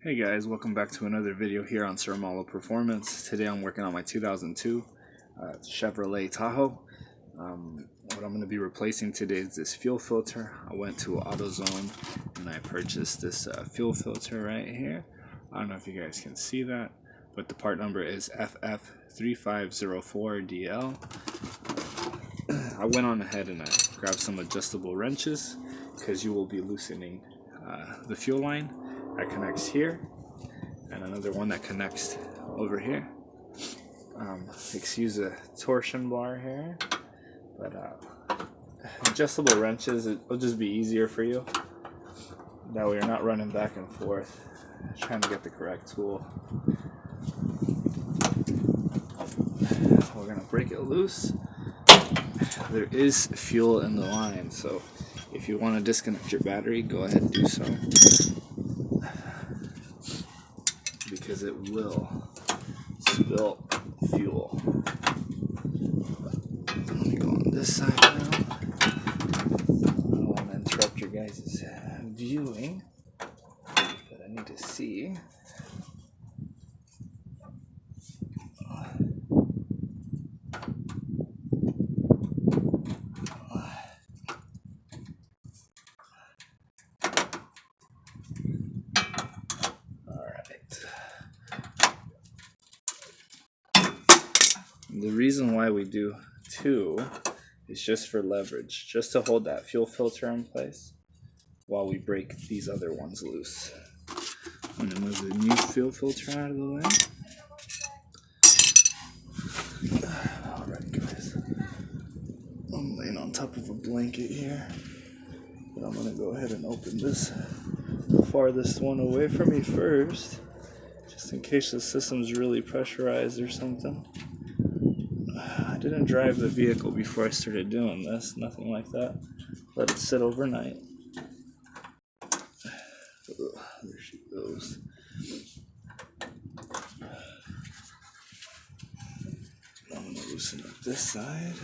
Hey guys, welcome back to another video here on SirMalo Performance. Today I'm working on my 2002 Chevrolet Tahoe. What I'm going to be replacing today is this fuel filter. I went to AutoZone and I purchased this fuel filter right here. I don't know if you guys can see that, but the part number is FF3504DL. I went on ahead and I grabbed some adjustable wrenches because you will be loosening the fuel line. That connects here, and another one that connects over here. Excuse the torsion bar here, but adjustable wrenches, it'll just be easier for you. That way you're not running back and forth trying to get the correct tool. We're gonna break it loose. There is fuel in the line, so if you want to disconnect your battery, go ahead and do so, because it will spill fuel. Let me go on this side now. I don't want to interrupt your guys' viewing, but I need to see. The reason why we do two is just for leverage, just to hold that fuel filter in place while we break these other ones loose. I'm going to move the new fuel filter out of the way. Alright guys, I'm laying on top of a blanket here, but I'm going to go ahead and open this farthest one away from me first, just in case the system's really pressurized or something. I didn't drive the vehicle before I started doing this, nothing like that. Let it sit overnight. There she goes. I'm going to loosen up this side.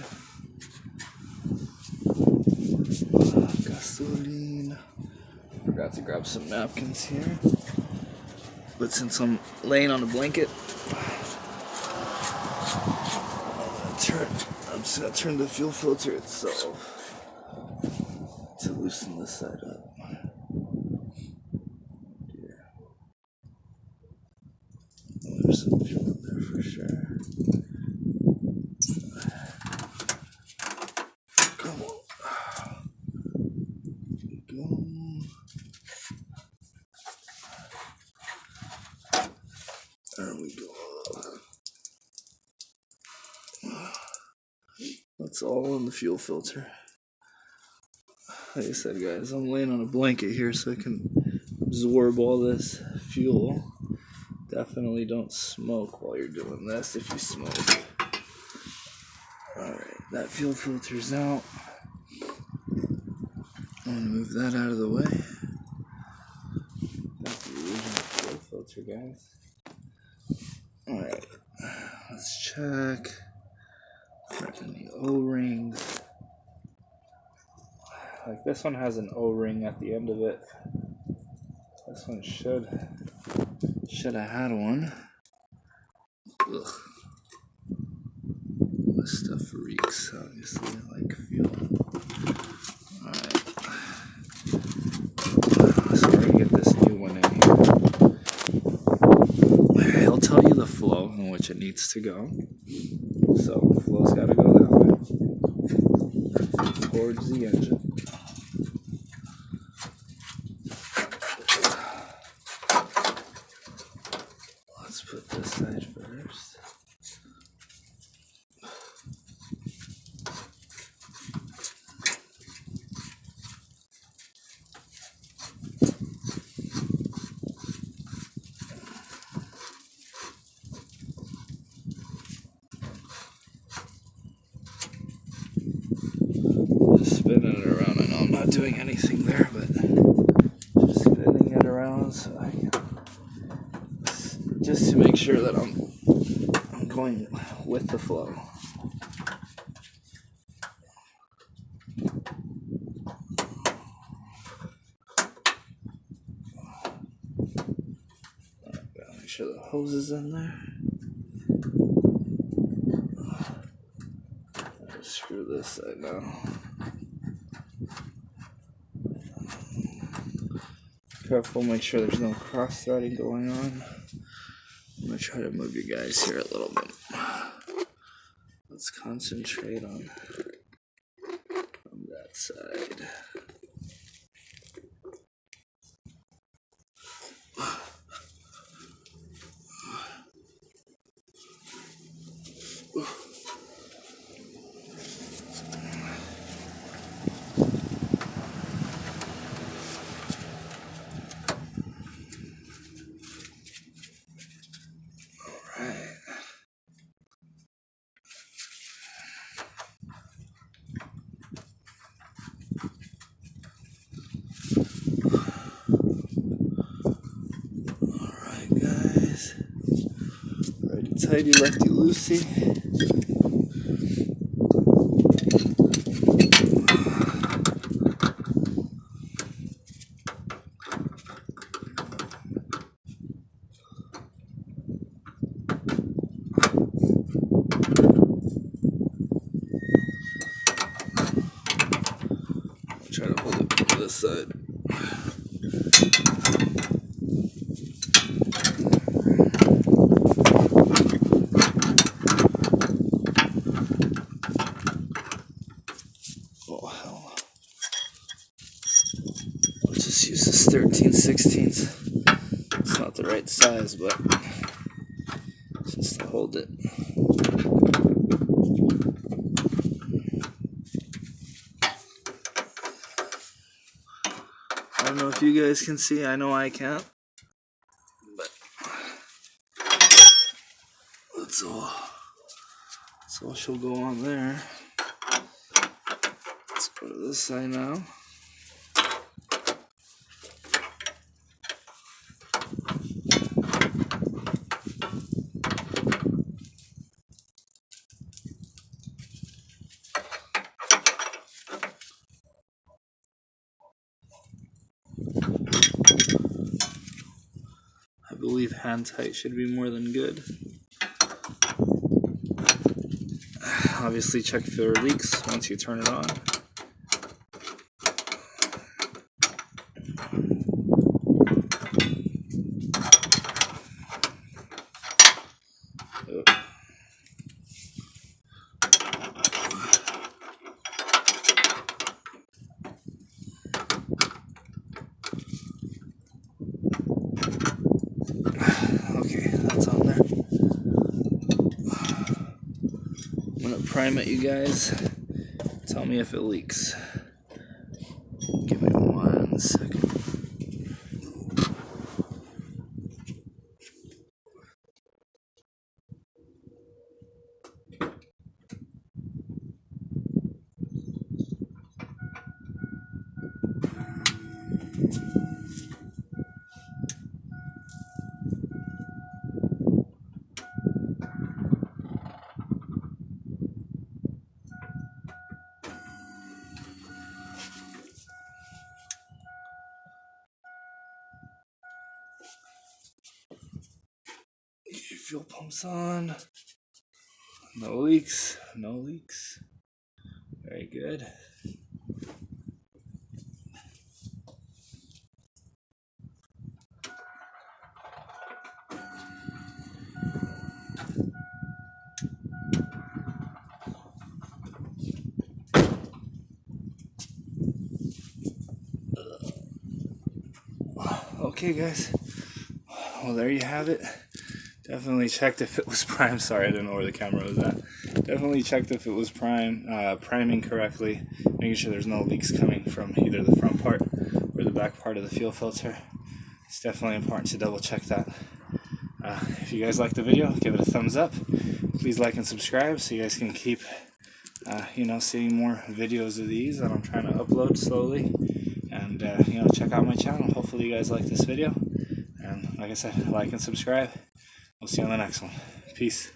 Gasoline. Forgot to grab some napkins here. But since I'm laying on a blanket, I'm just going to turn the fuel filter itself to loosen this side up. There's some fuel in there for sure. Come on. There we go. There we go. That's all in the fuel filter. Like I said, guys, I'm laying on a blanket here so I can absorb all this fuel. Definitely don't smoke while you're doing this if you smoke. Alright, that fuel filter's out. I'm gonna move that out of the way. That's the original fuel filter, guys. Alright, let's check for any O-rings. Like this one has an O-ring at the end of it. This one should have had one. Ugh. This stuff reeks, obviously, like fuel. Alright. So we're gonna get this new one in here. He'll tell you the flow in which it needs to go. So the flow's gotta go that way. Towards the engine. Let's put this side first. Just spinning it around. I know I'm not doing anything there, but just spinning it around so I can, just to make sure that I'm going with the flow. sure the hose is in there. Just screw this side now. Careful, make sure there's no cross threading going on. I'm gonna try to move you guys here a little bit. Let's concentrate on that side. Tighty lefty loosey. I'll try to hold it from this side. Use this 13/16. It's not the right size, but just to hold it. I don't know if you guys can see. I know I can't, but that's all she'll go on there. Let's go to this side now. I believe hand tight should be more than good. Obviously check if there are leaks once you turn it on. I'm gonna prime it, you guys. Tell me if it leaks. Give me 1 second. Get your fuel pumps on. No leaks. No leaks. Very good. Okay, guys. Well, there you have it. Definitely checked if it was primed. Sorry, I didn't know where the camera was at. Definitely checked if it was priming correctly, making sure there's no leaks coming from either the front part or the back part of the fuel filter. It's definitely important to double check that. If you guys like the video, give it a thumbs up. Please like and subscribe so you guys can keep seeing more videos of these that I'm trying to upload slowly. And check out my channel. Hopefully you guys like this video. And like I said, like and subscribe. We'll see you on the next one. Peace.